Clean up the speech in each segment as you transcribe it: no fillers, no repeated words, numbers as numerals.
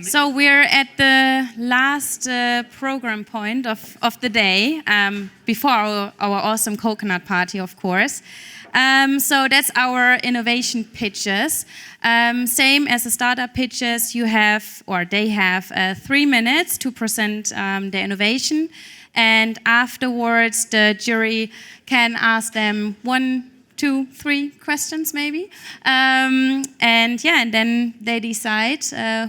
So we're at the last program point of the day, before our awesome coconut party, of course. So that's our innovation pitches. Same as the startup pitches, you have, or they have 3 minutes to present the innovation. And afterwards, the jury can ask them 1, 2, 3 questions maybe. And then they decide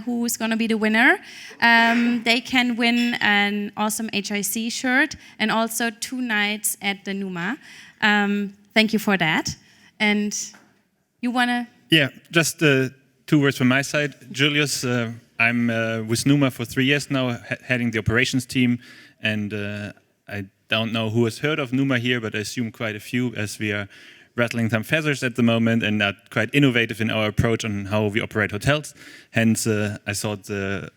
who is going to be the winner. They can win an awesome HIC shirt and also 2 nights at the Numa. Thank you for that. And you want to? Yeah, just 2 words from my side. Julius, I'm with Numa for 3 years now, heading the operations team. And I don't know who has heard of Numa here, but I assume quite a few, as we are rattling some feathers at the moment and are quite innovative in our approach on how we operate hotels. Hence, I thought the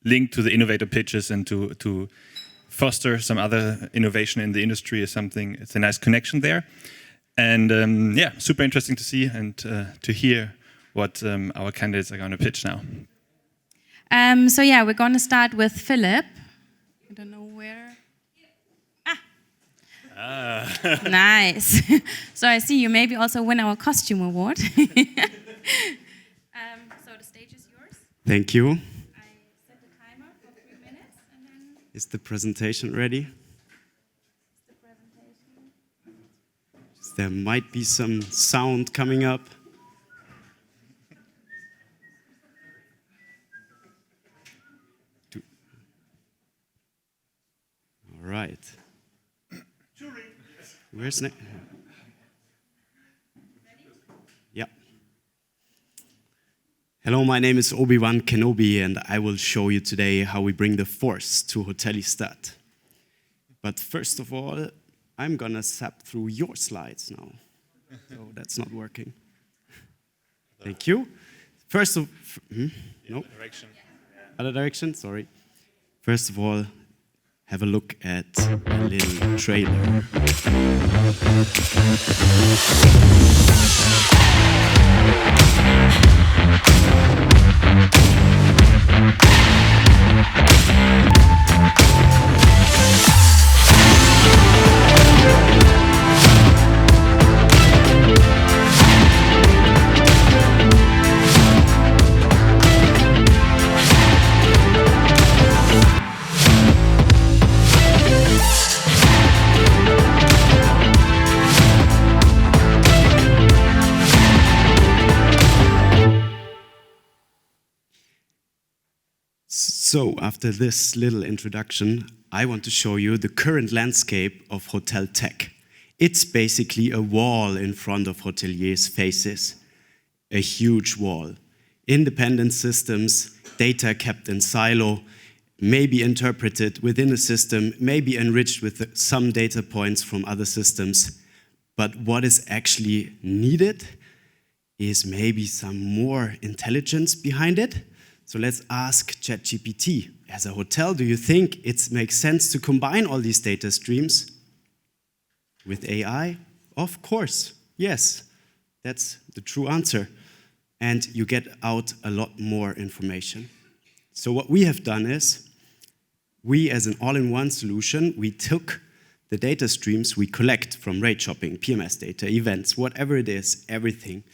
link to the innovator pitches and to foster some other innovation in the industry is something, it's a nice connection there. And super interesting to see and to hear what our candidates are going to pitch now. We're going to start with Philip. I don't know where. Nice. So I see you maybe also win our costume award. So the stage is yours. Thank you. I set the timer for 3 minutes and then... Is the presentation ready? There might be some sound coming up. All right. Where's next? Yeah. Hello, my name is Obi-Wan Kenobi, and I will show you today how we bring the Force to Hotellistat. But first of all, I'm gonna zap through your slides now. So that's not working. Thank you. First of no. Direction. Other direction. Sorry. First of all, have a look at a little trailer. So, after this little introduction, I want to show you the current landscape of hotel tech. It's basically a wall in front of hoteliers' faces, a huge wall. Independent systems, data kept in silo, may be interpreted within a system, may be enriched with some data points from other systems. But what is actually needed is maybe some more intelligence behind it. So let's ask ChatGPT. As a hotel, do you think it makes sense to combine all these data streams with AI? Of course, yes. That's the true answer. And you get out a lot more information. So what we have done is, we as an all-in-one solution, we took the data streams we collect from rate shopping, PMS data, events, whatever it is, everything.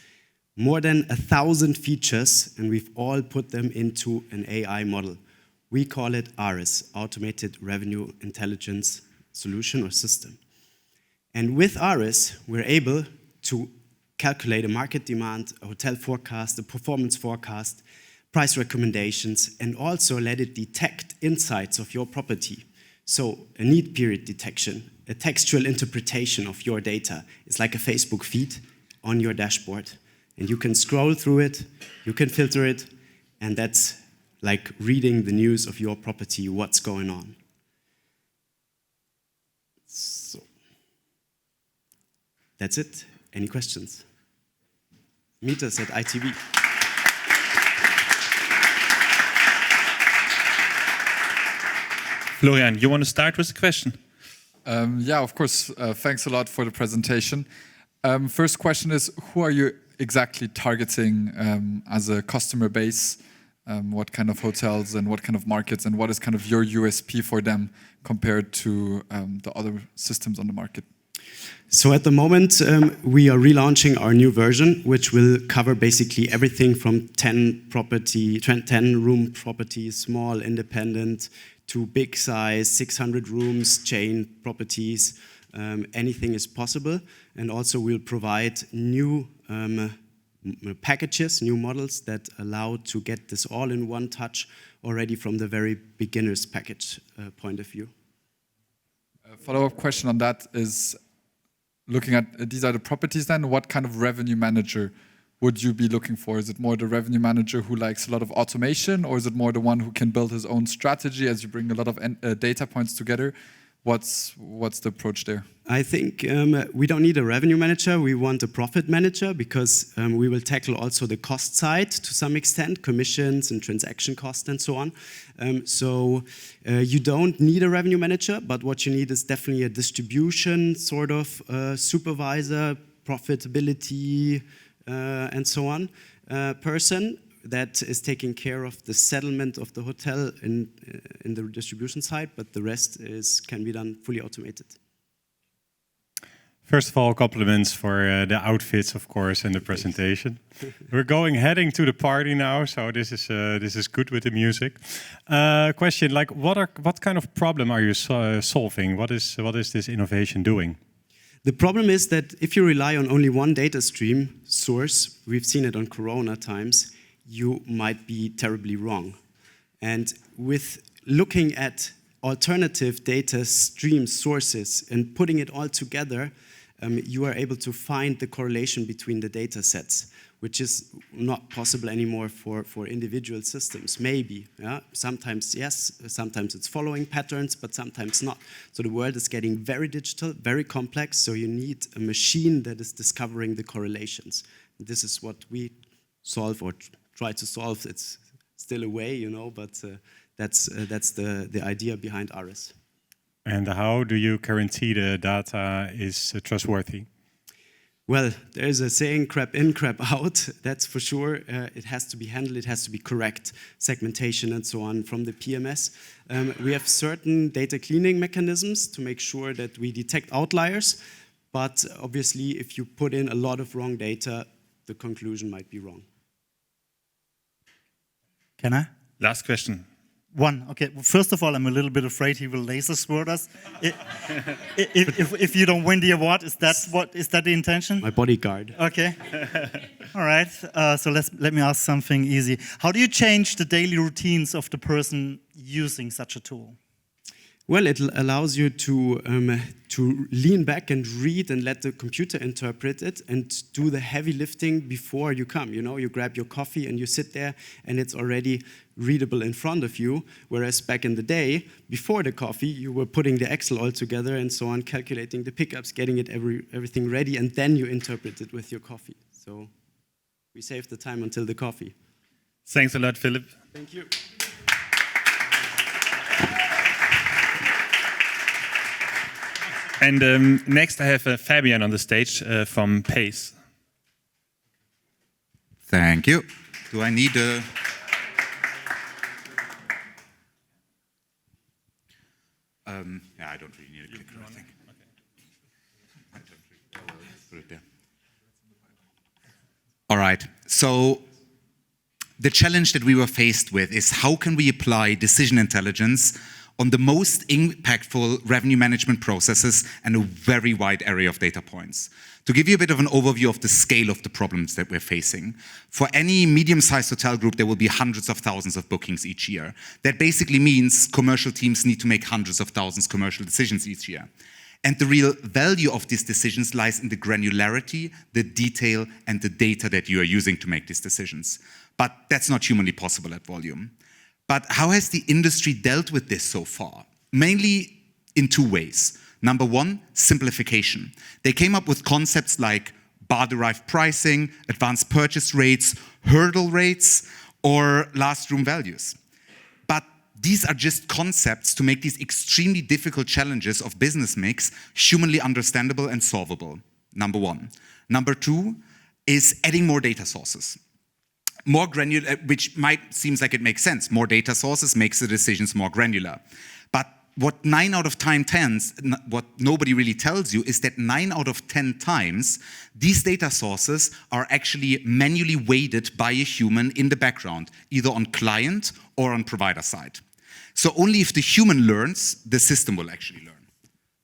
More than 1,000 features, and we've all put them into an AI model. We call it ARIS, Automated Revenue Intelligence Solution or System. And with ARIS, we're able to calculate a market demand, a hotel forecast, a performance forecast, price recommendations, and also let it detect insights of your property. So a need period detection, a textual interpretation of your data. It's like a Facebook feed on your dashboard. And you can scroll through it, you can filter it, and that's like reading the news of your property, what's going on. So, that's it. Any questions? Meet us at ITV. Florian, you want to start with the question? Yeah, of course. Thanks a lot for the presentation. First question is, who are you exactly targeting as a customer base? what kind of hotels and what kind of markets, and what is kind of your USP for them compared to the other systems on the market? So at the moment, we are relaunching our new version, which will cover basically everything from 10 room properties, small, independent, to big size, 600 rooms, chain properties. Anything is possible. And also we'll provide new packages, new models that allow to get this all in one touch already from the very beginner's package point of view. A follow-up question on that is, looking at these are the properties then, what kind of revenue manager would you be looking for? Is it more the revenue manager who likes a lot of automation, or is it more the one who can build his own strategy as you bring a lot of data points together? What's the approach there? I think we don't need a revenue manager. We want a profit manager, because we will tackle also the cost side to some extent, commissions and transaction costs and so on. So you don't need a revenue manager, but what you need is definitely a distribution sort of supervisor, profitability, and so on person that is taking care of the settlement of the hotel in the distribution side, but the rest can be done fully automated. First of all, compliments for the outfits, of course, and the presentation. We're heading to the party now, so this is good with the music. Question: like, what kind of problem are you solving? What is this innovation doing? The problem is that if you rely on only one data stream source, we've seen it on Corona times, you might be terribly wrong. And with looking at alternative data stream sources and putting it all together, you are able to find the correlation between the data sets, which is not possible anymore for individual systems. Maybe, yeah? Sometimes yes, sometimes it's following patterns, but sometimes not. So the world is getting very digital, very complex, so you need a machine that is discovering the correlations. This is what we solve or try to solve. It's still a way, but that's the idea behind ARIS. And how do you guarantee the data is trustworthy? Well, there's a saying, crap in, crap out, that's for sure. It has to be handled, it has to be correct, segmentation and so on from the PMS. We have certain data cleaning mechanisms to make sure that we detect outliers, but obviously if you put in a lot of wrong data, the conclusion might be wrong. Can I? Last question. One. Okay. Well, first of all, I'm a little bit afraid he will laser sword us. If you don't win the award, is that the intention? My bodyguard. Okay. All right. So let me ask something easy. How do you change the daily routines of the person using such a tool? Well, it allows you to lean back and read and let the computer interpret it and do the heavy lifting before you come. You grab your coffee and you sit there and it's already readable in front of you. Whereas back in the day, before the coffee, you were putting the Excel all together and so on, calculating the pickups, getting it everything ready, and then you interpret it with your coffee. So we save the time until the coffee. Thanks a lot, Philip. Thank you. And next I have Fabian on the stage from Pace. Thank you. Do I need a... yeah, I don't really need a clicker, I think. I don't really put it there. All right. So the challenge that we were faced with is how can we apply decision intelligence on the most impactful revenue management processes and a very wide area of data points. To give you a bit of an overview of the scale of the problems that we're facing, for any medium-sized hotel group, there will be hundreds of thousands of bookings each year. That basically means commercial teams need to make hundreds of thousands of commercial decisions each year. And the real value of these decisions lies in the granularity, the detail, and the data that you are using to make these decisions. But that's not humanly possible at volume. But how has the industry dealt with this so far? Mainly in two ways. Number one, simplification. They came up with concepts like bar-derived pricing, advanced purchase rates, hurdle rates, or last room values. But these are just concepts to make these extremely difficult challenges of business mix humanly understandable and solvable. Number one. Number two is adding more data sources. more granular, which might seems like it makes sense. More data sources makes the decisions more granular. But what 9 out of 10 times, what nobody really tells you is that 9 out of 10 times, these data sources are actually manually weighted by a human in the background, either on client or on provider side. So only if the human learns, the system will actually learn.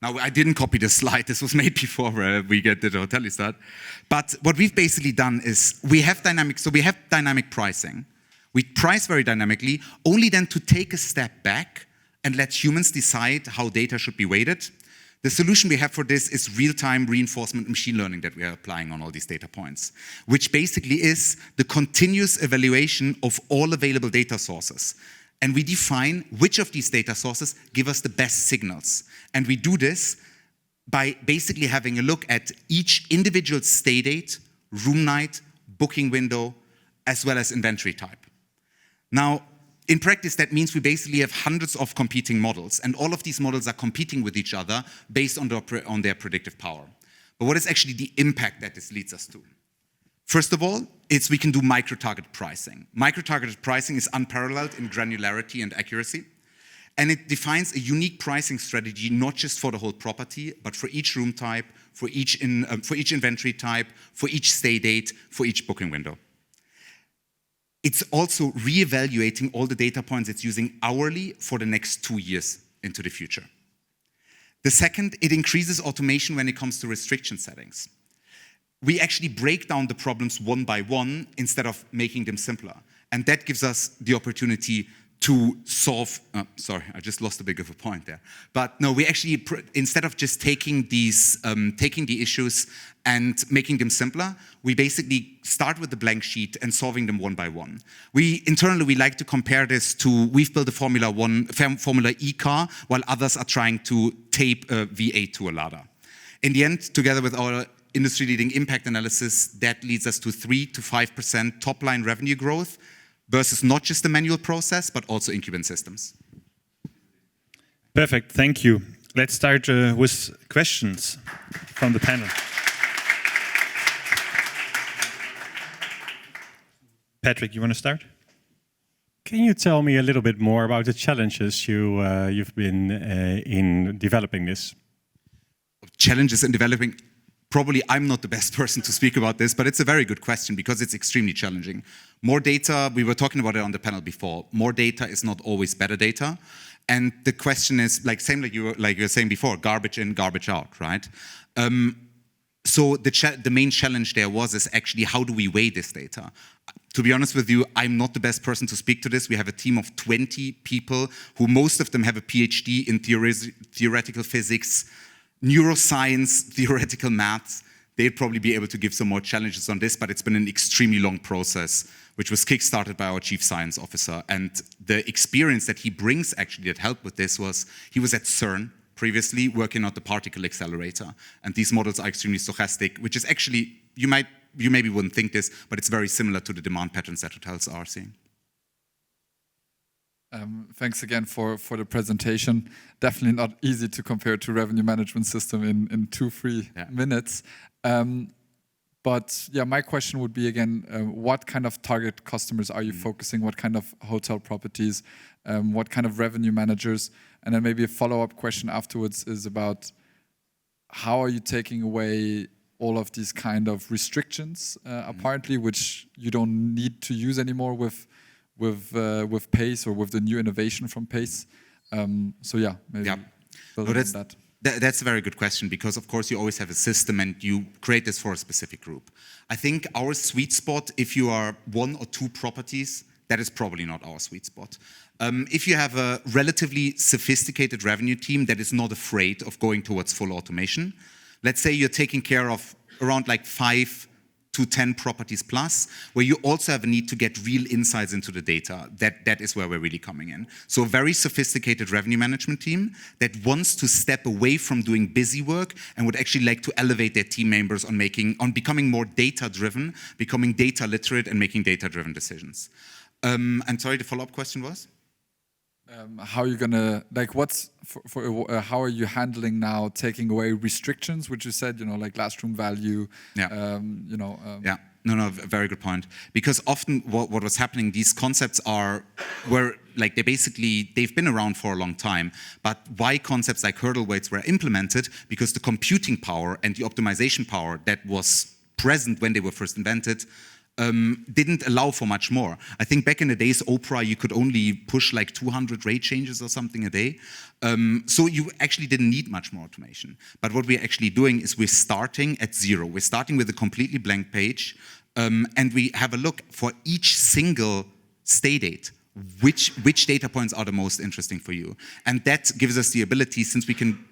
Now, I didn't copy this slide. This was made before we get the Hotellistat. But what we've basically done is we have dynamic pricing. We price very dynamically, only then to take a step back and let humans decide how data should be weighted. The solution we have for this is real-time reinforcement machine learning that we are applying on all these data points, which basically is the continuous evaluation of all available data sources. And we define which of these data sources give us the best signals. And we do this by basically having a look at each individual stay date, room night, booking window, as well as inventory type. Now, in practice, that means we basically have hundreds of competing models, and all of these models are competing with each other based on their predictive power. But what is actually the impact that this leads us to? First of all, we can do micro-targeted pricing. Micro-targeted pricing is unparalleled in granularity and accuracy, and it defines a unique pricing strategy not just for the whole property, but for each room type, for each inventory type, for each stay date, for each booking window. It's also re-evaluating all the data points it's using hourly for the next 2 years into the future. The second, it increases automation when it comes to restriction settings. We actually break down the problems one by one instead of making them simpler. And that gives us the opportunity to solve, sorry, I just lost a bit of a point there. But no, we actually, instead of just taking the issues and making them simpler, we basically start with the blank sheet and solving them one by one. Internally, we like to compare this to, we've built a Formula E car, while others are trying to tape a V8 to a ladder. In the end, together with our industry-leading impact analysis, that leads us to 3 to 5% top-line revenue growth, versus not just the manual process, but also incumbent systems. Perfect, thank you. Let's start with questions from the panel. Patrick, you want to start? Can you tell me a little bit more about the challenges you've been in developing this? Challenges in developing? Probably I'm not the best person to speak about this, but it's a very good question because it's extremely challenging. More data, we were talking about it on the panel before, more data is not always better data. And the question is, like you were saying before, garbage in, garbage out, right? So the main challenge there is actually how do we weigh this data? To be honest with you, I'm not the best person to speak to this. We have a team of 20 people who most of them have a PhD in theoretical physics, neuroscience, theoretical maths. They'd probably be able to give some more challenges on this, but it's been an extremely long process, which was kickstarted by our chief science officer. And the experience that he brings actually that helped with this was, he was at CERN previously working on the particle accelerator. And these models are extremely stochastic, which is actually, you maybe wouldn't think this, but it's very similar to the demand patterns that hotels are seeing. Thanks again for the presentation. Definitely not easy to compare to revenue management system in 2-3 minutes. But yeah, my question would be again, what kind of target customers are you focusing? What kind of hotel properties? What kind of revenue managers? And then maybe a follow-up question afterwards is about how are you taking away all of these kind of restrictions, apparently, which you don't need to use anymore with Pace or with the new innovation from Pace. So yeah, maybe that's a very good question because of course you always have a system and you create this for a specific group. I think our sweet spot, if you are 1 or 2 properties, that is probably not our sweet spot. If you have a relatively sophisticated revenue team that is not afraid of going towards full automation, let's say you're taking care of around like 5 to 10 properties plus, where you also have a need to get real insights into the data. That is where we're really coming in. So a very sophisticated revenue management team that wants to step away from doing busy work and would actually like to elevate their team members on becoming more data-driven, becoming data literate and making data-driven decisions. And sorry, the follow-up question was? How are you gonna how are you handling now taking away restrictions, which you said, like last room value? Yeah. Yeah. No, very good point. Because often what was happening, these concepts they've been around for a long time. But why concepts like hurdle weights were implemented? Because the computing power and the optimization power that was present when they were first invented didn't allow for much more. I think back in the days, Oprah, you could only push like 200 rate changes or something a day. So you actually didn't need much more automation. But what we're actually doing is we're starting at zero. We're starting with a completely blank page, and we have a look for each single stay date. Which data points are the most interesting for you? And that gives us the ability, since we can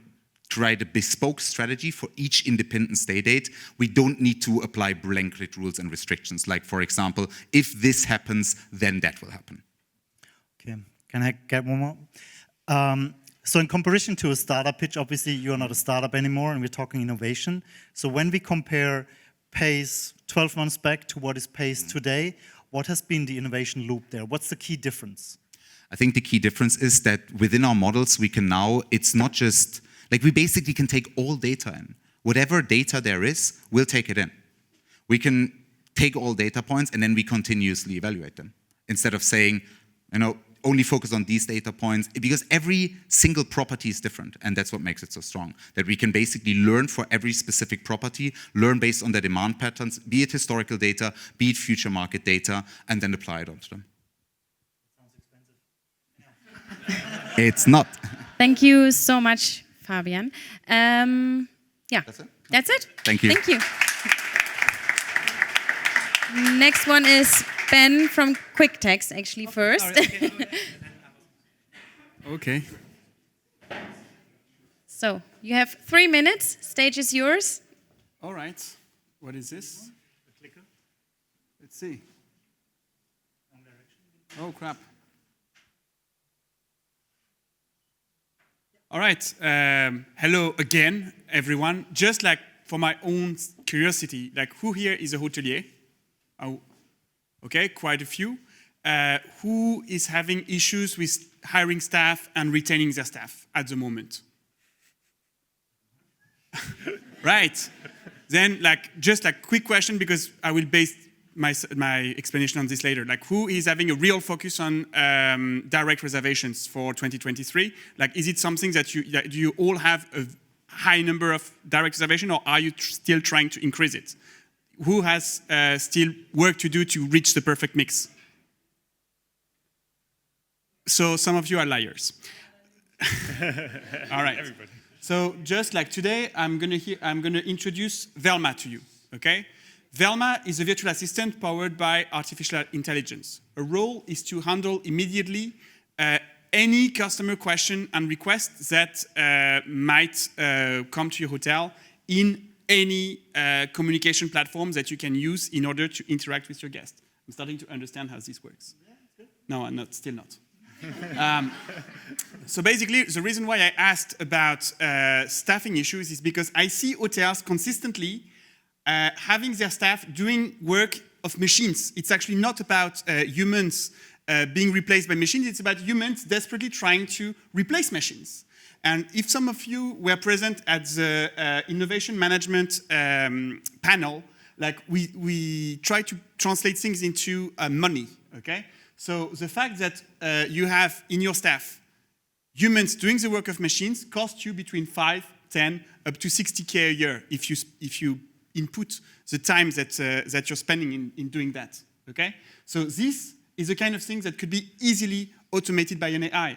write a bespoke strategy for each independent stay date, we don't need to apply blanket rules and restrictions. Like, for example, if this happens, then that will happen. Okay, can I get one more? So in comparison to a startup pitch, obviously you're not a startup anymore and we're talking innovation. So when we compare pace 12 months back to what is pace today, what has been the innovation loop there? What's the key difference? I think the key difference is that within our models, we can now, it's not just, we basically can take all data in. Whatever data there is, we'll take it in. We can take all data points and then we continuously evaluate them. Instead of saying, only focus on these data points, because every single property is different, and that's what makes it so strong. That we can basically learn for every specific property, learn based on the demand patterns, be it historical data, be it future market data, and then apply it onto them. Sounds expensive. It's not. Thank you so much, Fabian. Yeah, that's it. Thank you. Thank you. Next one is Ben from Quicktext, actually, first. Sorry, okay. So, you have 3 minutes. Stage is yours. All right. What is this? Let's see. Oh, crap. All right. Hello again, everyone. Just like for my own curiosity, who here is a hotelier? Oh, okay, quite a few. Who is having issues with hiring staff and retaining their staff at the moment? Right. Then, just quick question, because I will base my explanation on this later. Who is having a real focus on direct reservations for 2023? Is it something that do you all have a high number of direct reservation, or are you still trying to increase it? Who has still work to do to reach the perfect mix? So some of you are liars. All right. Everybody. So just like today, I'm gonna introduce Velma to you. Okay. Velma is a virtual assistant powered by artificial intelligence. Her role is to handle immediately any customer question and request that might come to your hotel in any communication platform that you can use in order to interact with your guest. I'm starting to understand how this works. Yeah, no, I'm not. Still not. So basically, the reason why I asked about staffing issues is because I see hotels consistently having their staff doing work of machines. It's actually not about humans being replaced by machines. It's about humans desperately trying to replace machines. And if some of you were present at the innovation management panel, we try to translate things into money, okay? So the fact that you have in your staff humans doing the work of machines costs you between 5, 10, up to 60K a year if you input the time that you're spending in doing that, okay? So this is the kind of thing that could be easily automated by an AI,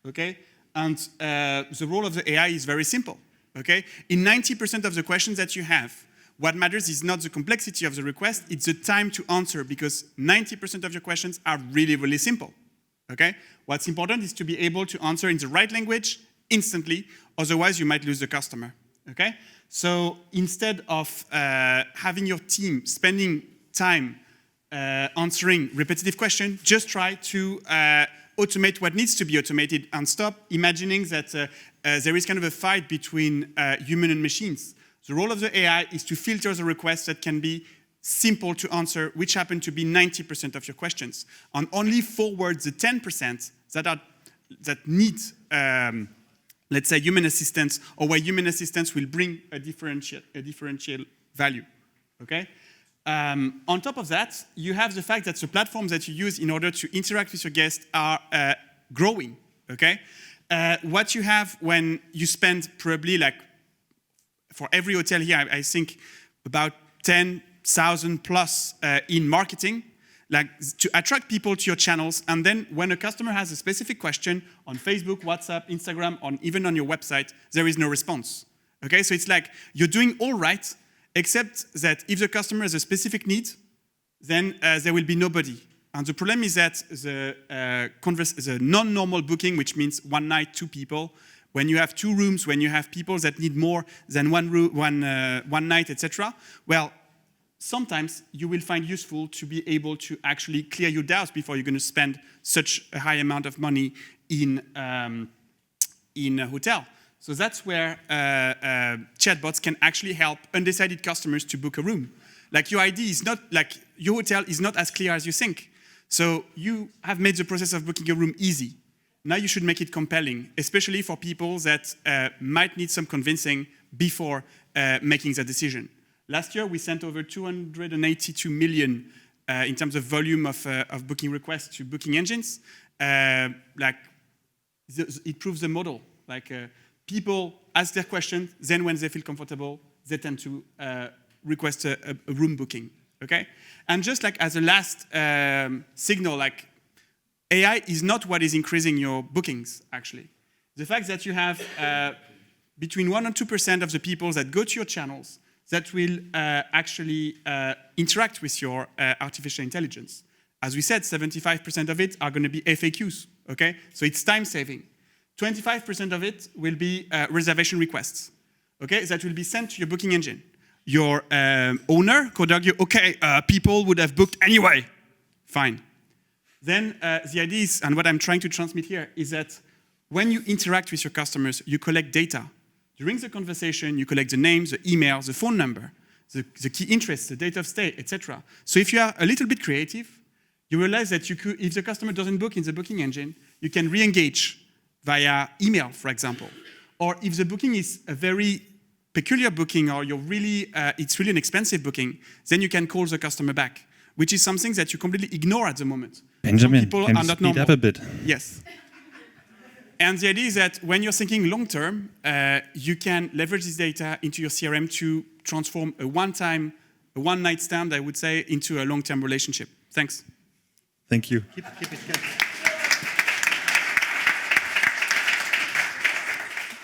okay? And the role of the AI is very simple, okay? In 90% of the questions that you have, what matters is not the complexity of the request, it's the time to answer, because 90% of your questions are really, really simple, okay? What's important is to be able to answer in the right language instantly, otherwise you might lose the customer, okay? So instead of having your team spending time answering repetitive questions, just try to automate what needs to be automated and stop imagining that there is kind of a fight between human and machines. The role of the AI is to filter the requests that can be simple to answer, which happen to be 90% of your questions, and only forward the 10% that are need, let's say, human assistance, or where human assistance will bring a differential value. Okay. On top of that, you have the fact that the platforms that you use in order to interact with your guests are growing. Okay. What you have when you spend probably like for every hotel here, I think about 10,000 plus in marketing, like to attract people to your channels. And then when a customer has a specific question on Facebook, WhatsApp, Instagram, even on your website, there is no response. Okay, so it's like you're doing all right, except that if the customer has a specific need, then there will be nobody. And the problem is that the non-normal booking, which means one night, two people, when you have two rooms, when you have people that need more than one night, etc., well, sometimes you will find useful to be able to actually clear your doubts before you're going to spend such a high amount of money in a hotel. So that's where chatbots can actually help undecided customers to book a room. Like your ID is not, like your hotel is not as clear as you think. So you have made the process of booking a room easy. Now you should make it compelling, especially for people that might need some convincing before making the decision. Last year, we sent over 282 million in terms of volume of booking requests to booking engines. It proves the model. Like people ask their questions, then when they feel comfortable, they tend to request a room booking. Okay, and just like as a last signal, like AI is not what is increasing your bookings. Actually, the fact that you have between 1 and 2% of the people that go to your channels that will actually interact with your artificial intelligence. As we said, 75% of it are going to be FAQs, okay? So it's time saving. 25% of it will be reservation requests, okay? That will be sent to your booking engine. Your owner could argue, okay, people would have booked anyway. Fine. Then the idea is, and what I'm trying to transmit here, is that when you interact with your customers, you collect data. During the conversation, you collect the names, the email, the phone number, the key interests, the date of stay, etc. So if you are a little bit creative, you realize that you could, if the customer doesn't book in the booking engine, you can re-engage via email, for example. Or if the booking is a very peculiar booking, or it's really an expensive booking, then you can call the customer back, which is something that you completely ignore at the moment. Benjamin, people can are you not speed normal. up a bit? Yes. And the idea is that when you're thinking long-term, you can leverage this data into your CRM to transform a one-night stand, I would say, into a long-term relationship. Thanks. Thank you. Keep it good.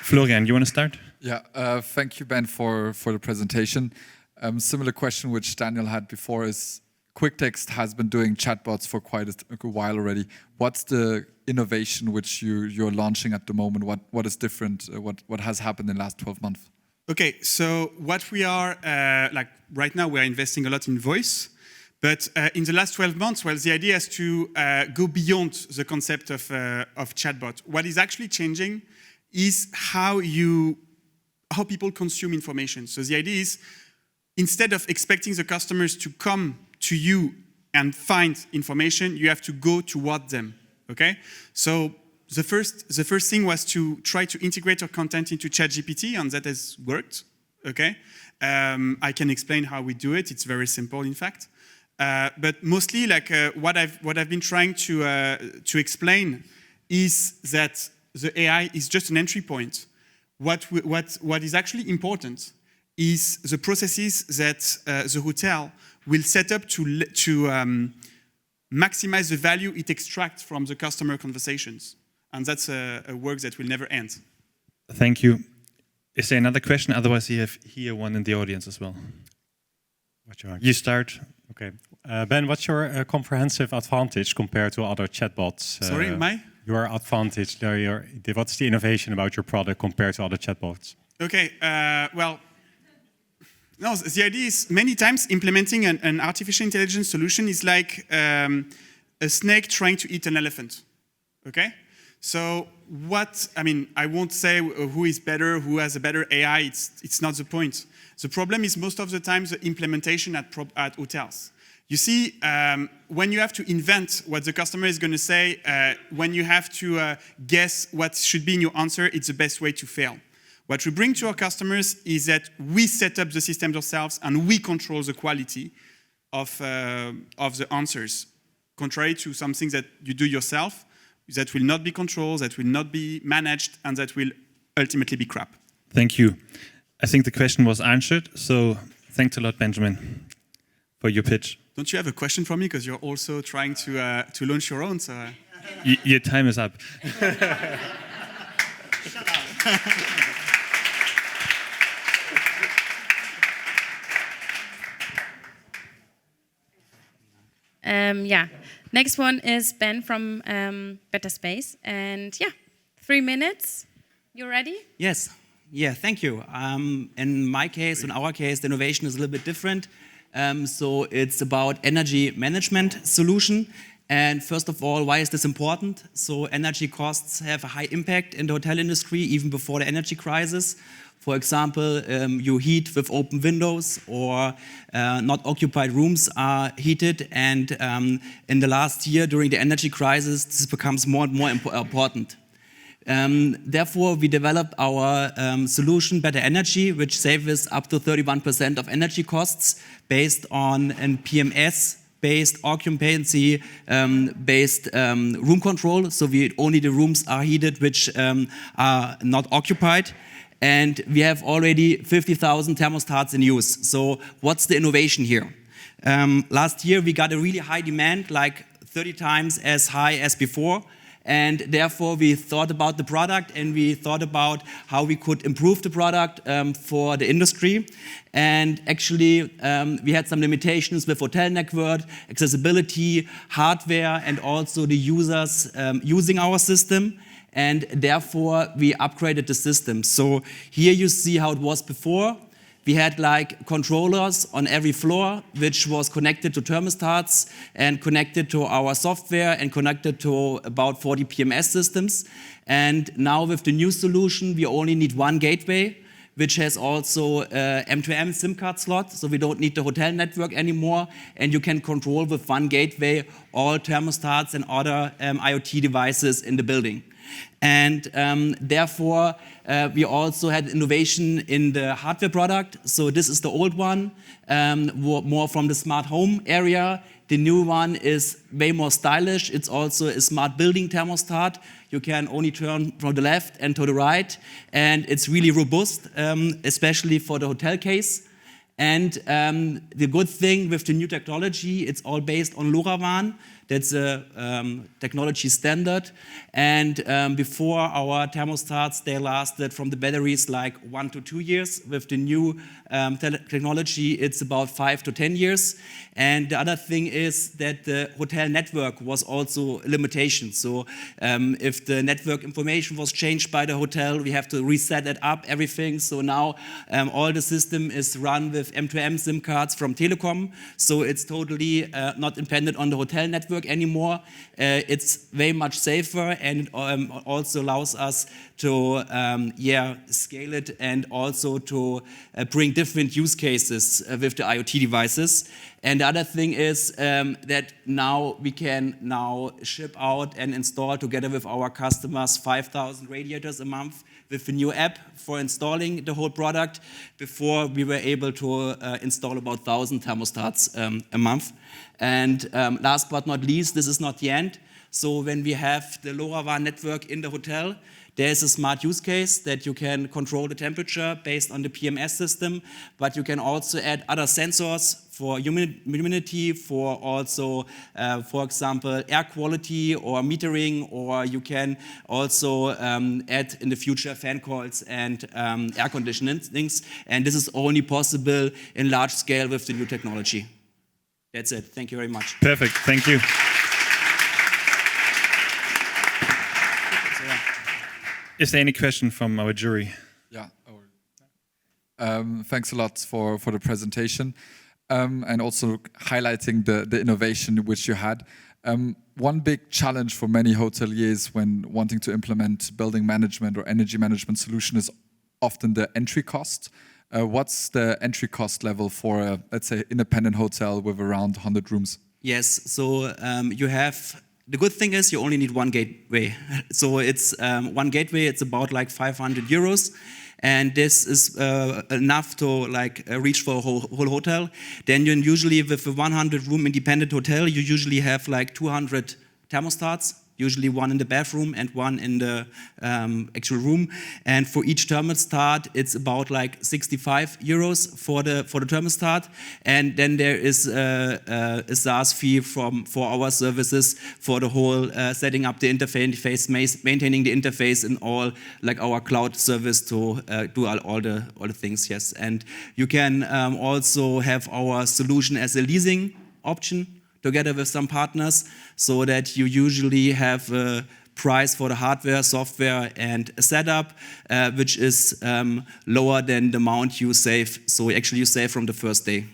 Florian, you want to start? Yeah, thank you, Ben, for the presentation. Similar question which Daniel had before is, Quicktext has been doing chatbots for quite a while already. What's the innovation which you're launching at the moment? What is different? What has happened in the last 12 months? Okay, so what we are, like right now, we are investing a lot in voice. But in the last 12 months, well, the idea is to go beyond the concept of chatbot. What is actually changing is how people consume information. So the idea is, instead of expecting the customers to come to you and find information, you have to go toward them, okay? So the first thing was to try to integrate your content into ChatGPT, and that has worked, okay? I can explain how we do it. It's very simple, in fact. But mostly, like what I've been trying to explain is that the AI is just an entry point. What is actually important is the processes that the hotel will set up to maximize the value it extracts from the customer conversations. And that's a work that will never end. Thank you. Is there another question? Otherwise, you have here one in the audience as well. You start. Okay. Ben, what's your comprehensive advantage compared to other chatbots? Sorry, Your advantage, what's the innovation about your product compared to other chatbots? Okay, well, no, the idea is many times implementing an artificial intelligence solution is like a snake trying to eat an elephant, okay? So I won't say who is better, who has a better AI, it's not the point. The problem is most of the time the implementation at hotels. You see, when you have to invent what the customer is going to say, when you have to guess what should be in your answer, it's the best way to fail. What we bring to our customers is that we set up the systems ourselves and we control the quality of the answers, contrary to some things that you do yourself that will not be controlled, that will not be managed, and that will ultimately be crap. Thank you. I think the question was answered, so thanks a lot, Benjamin, for your pitch. Don't you have a question for me? Because you're also trying to launch your own. So Your time is up. Shut up. Yeah. Next one is Ben from Betterspace. And yeah, 3 minutes. You ready? Yes. Yeah, thank you. In my case, in our case, the innovation is a little bit different. So it's about energy management solution. And first of all, why is this important? So energy costs have a high impact in the hotel industry, even before the energy crisis. For example, you heat with open windows or not occupied rooms are heated. And in the last year, during the energy crisis, this becomes more and more important. Therefore, we developed our solution, Better Energy, which saves up to 31% of energy costs based on a PMS-based, occupancy-based room control. So only the rooms are heated which are not occupied. And we have already 50,000 thermostats in use. So what's the innovation here? Last year, we got a really high demand, like 30 times as high as before. And therefore, we thought about the product and we thought about how we could improve the product for the industry. And actually, we had some limitations with hotel network, accessibility, hardware, and also the users using our system. And therefore, we upgraded the system. So here you see how it was before. We had like controllers on every floor, which was connected to thermostats and connected to our software and connected to about 40 PMS systems. And now with the new solution, we only need one gateway, which has also M2M SIM card slot, so we don't need the hotel network anymore. And you can control with one gateway all thermostats and other IoT devices in the building. And therefore, we also had innovation in the hardware product. So this is the old one, more from the smart home area. The new one is way more stylish. It's also a smart building thermostat. You can only turn from the left and to the right. And it's really robust, especially for the hotel case. And the good thing with the new technology, it's all based on LoRaWAN. That's a technology standard. And before, our thermostats, they lasted from the batteries like 1 to 2 years. With the new technology, it's about 5 to 10 years. And the other thing is that the hotel network was also a limitation. So if the network information was changed by the hotel, we have to reset it up, everything. So now all the system is run with M2M SIM cards from Telecom. So it's totally not dependent on the hotel network anymore. It's way much safer and also allows us to scale it and also to bring different use cases with the IoT devices. And the other thing is that now we can now ship out and install together with our customers 5,000 radiators a month with the new app for installing the whole product. Before, we were able to install about 1,000 thermostats a month. And last but not least, this is not the end. So when we have the LoRaWAN network in the hotel, there is a smart use case that you can control the temperature based on the PMS system, but you can also add other sensors for humidity, for also, for example, air quality or metering, or you can also add in the future fan coils and air conditioning things. And this is only possible in large scale with the new technology. That's it. Thank you very much. Perfect. Thank you. Is there any question from our jury? Yeah. Thanks a lot for the presentation and also highlighting the innovation which you had. One big challenge for many hoteliers when wanting to implement building management or energy management solution is often the entry cost. what's the entry cost level for a, let's say, independent hotel with around 100 rooms? Yes, so you have, the good thing is you only need one gateway. So it's one gateway, it's about like 500 euros. And this is enough to like reach for a whole hotel. Then you usually, with a 100 room independent hotel, you usually have like 200 thermostats, usually one in the bathroom and one in the actual room. And for each thermostat, it's about like 65 euros for the thermostat. And then there is a SaaS fee for our services for the whole setting up the interface, maintaining the interface and all like our cloud service to do all the things. Yes, and you can also have our solution as a leasing option together with some partners, so that you usually have a price for the hardware, software, and a setup, which is lower than the amount you save. So actually you save from the first day.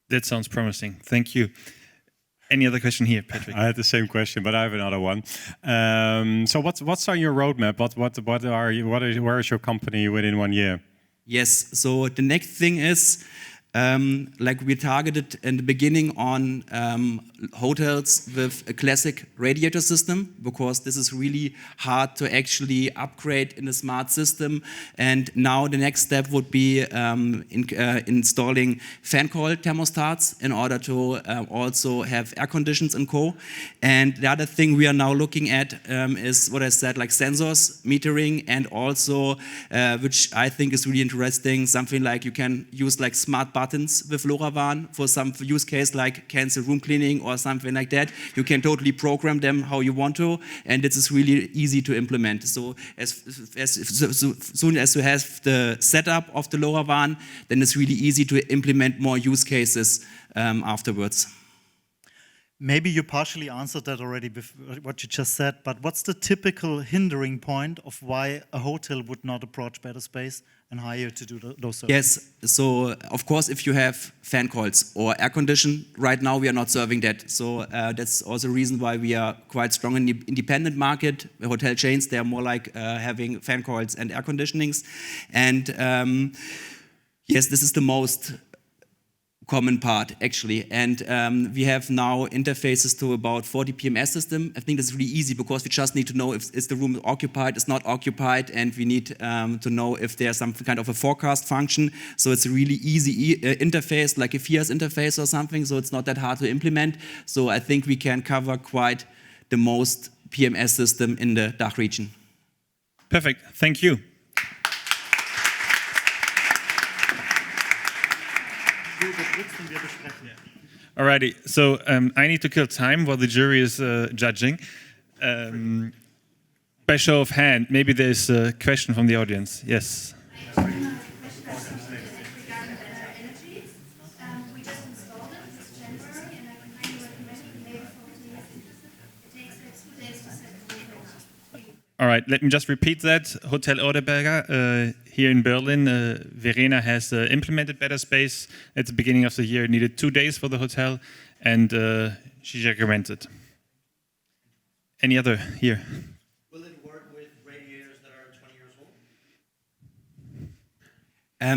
That sounds promising. Thank you. Any other question here, Patrick? I had the same question, but I have another one. So what's on your roadmap? Where is your company within 1 year? Yes, so the next thing is, like we targeted in the beginning on hotels with a classic radiator system, because this is really hard to actually upgrade in a smart system. And now the next step would be installing fan coil thermostats in order to also have air conditions and co. And the other thing we are now looking at is what I said, like sensors, metering, and also, which I think is really interesting, something like you can use like smart buttons with LoRaWAN for some use case like cancel room cleaning or something like that. You can totally program them how you want to, and it is really easy to implement. So as soon as you have the setup of the LoRaWAN, then it's really easy to implement more use cases afterwards. Maybe you partially answered that already, what you just said, but what's the typical hindering point of why a hotel would not approach Betterspace and hire to do those services? Yes, so of course if you have fan coils or air condition, right now we are not serving that. So that's also a reason why we are quite strong in the independent market. Hotel chains, they are more like having fan coils and air conditionings. And yes, this is the most common part actually, and we have now interfaces to about 40 PMS system. I think that's really easy because we just need to know if is the room occupied, is not occupied, and we need to know if there's some kind of a forecast function. So it's a really easy interface, like a FIAS interface or something, so it's not that hard to implement. So I think we can cover quite the most PMS system in the DACH region. Perfect, thank you. Alrighty, so I need to kill time while the jury is judging. By show of hand, maybe there's a question from the audience. Yes. All right, let me just repeat that. Hotel Oderberger here in Berlin, Verena has implemented Betterspace at the beginning of the year, needed 2 days for the hotel, and she recommended. Any other here? Will it work with radiators that are 20 years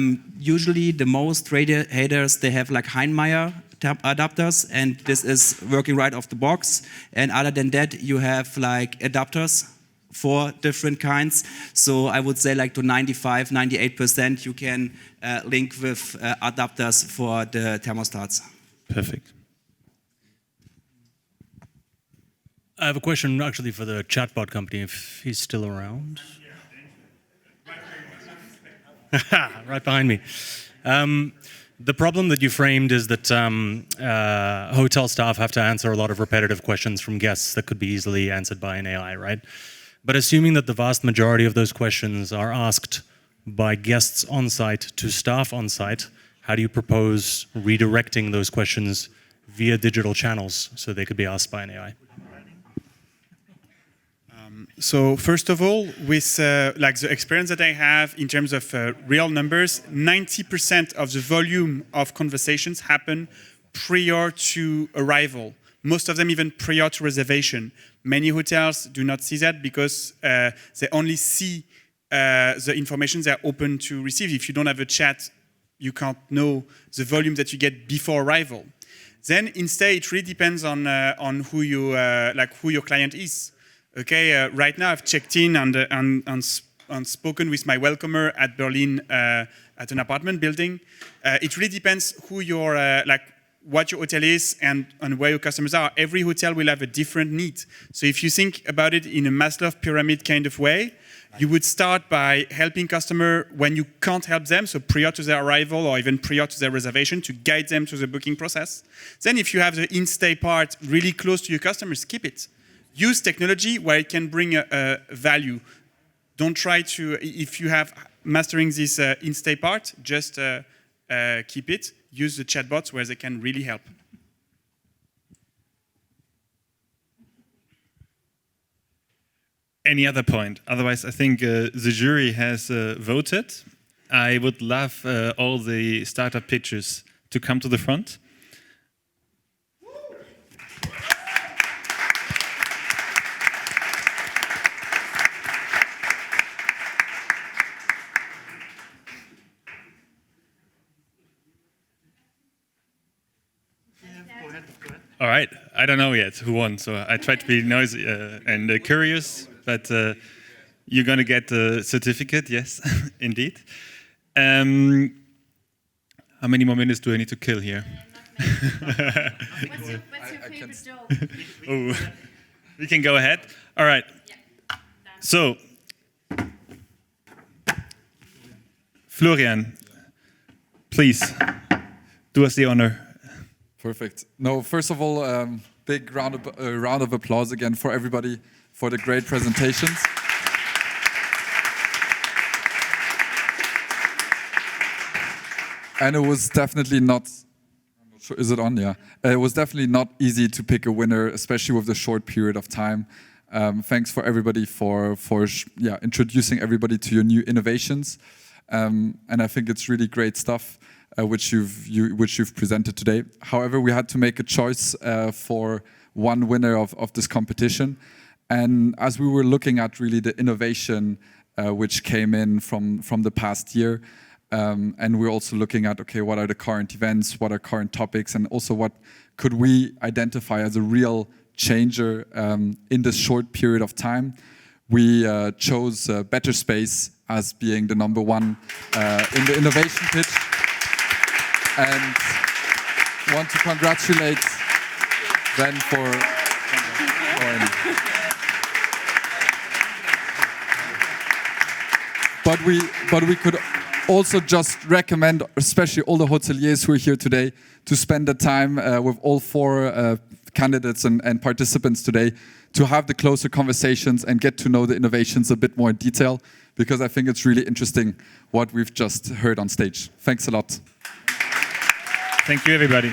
old? Usually the most radiators, they have like Heinmeier adapters, and this is working right off the box. And other than that, you have like adapters for different kinds. So I would say like to 95, 98% you can link with adapters for the thermostats. Perfect. I have a question actually for the chatbot company, if he's still around. Right behind me. The problem that you framed is that hotel staff have to answer a lot of repetitive questions from guests that could be easily answered by an AI, right? But assuming that the vast majority of those questions are asked by guests on site to staff on site, how do you propose redirecting those questions via digital channels so they could be asked by an AI? So first of all, with like the experience that I have in terms of real numbers, 90% of the volume of conversations happen prior to arrival. Most of them even prior to reservation. Many hotels do not see that because they only see the information they are open to receive. If you don't have a chat, you can't know the volume that you get before arrival. Then instead, it really depends on who you who your client is. Okay, right now I've checked in and spoken with my welcomer at Berlin at an apartment building. It really depends who your what your hotel is and where your customers are. Every hotel will have a different need. So if you think about it in a Maslow pyramid kind of way, you would start by helping customer when you can't help them, so prior to their arrival or even prior to their reservation, to guide them to the booking process. Then if you have the in-stay part really close to your customers, keep it. Use technology where it can bring a value. Don't try to, if you have mastering this in-stay part, just keep it. Use the chatbots where they can really help. Any other point? Otherwise, I think the jury has voted. I would love all the startup pitchers to come to the front. All right, I don't know yet who won, so I tried to be noisy and curious, but you're going to get the certificate, yes, indeed. How many more minutes do I need to kill here? What's your favorite joke? Oh, we can go ahead. All right. Yeah. So, Florian, please do us the honor. Perfect. No, first of all, big round of applause again for everybody for the great presentations. And it was definitely not, I'm not sure, is it on? Yeah. It was definitely not easy to pick a winner, especially with the short period of time. Thanks for everybody for introducing everybody to your new innovations. And I think it's really great stuff. Which you've presented today. However, we had to make a choice for one winner of this competition. And as we were looking at really the innovation which came in from the past year, and we're also looking at, okay, what are the current events, what are current topics, and also what could we identify as a real changer in this short period of time, we chose Betterspace as being the number one in the innovation pitch. And want to congratulate Ben for but we could also just recommend, especially all the hoteliers who are here today, to spend the time with all four candidates and participants today to have the closer conversations and get to know the innovations a bit more in detail, because I think it's really interesting what we've just heard on stage. Thanks a lot. Thank you, everybody.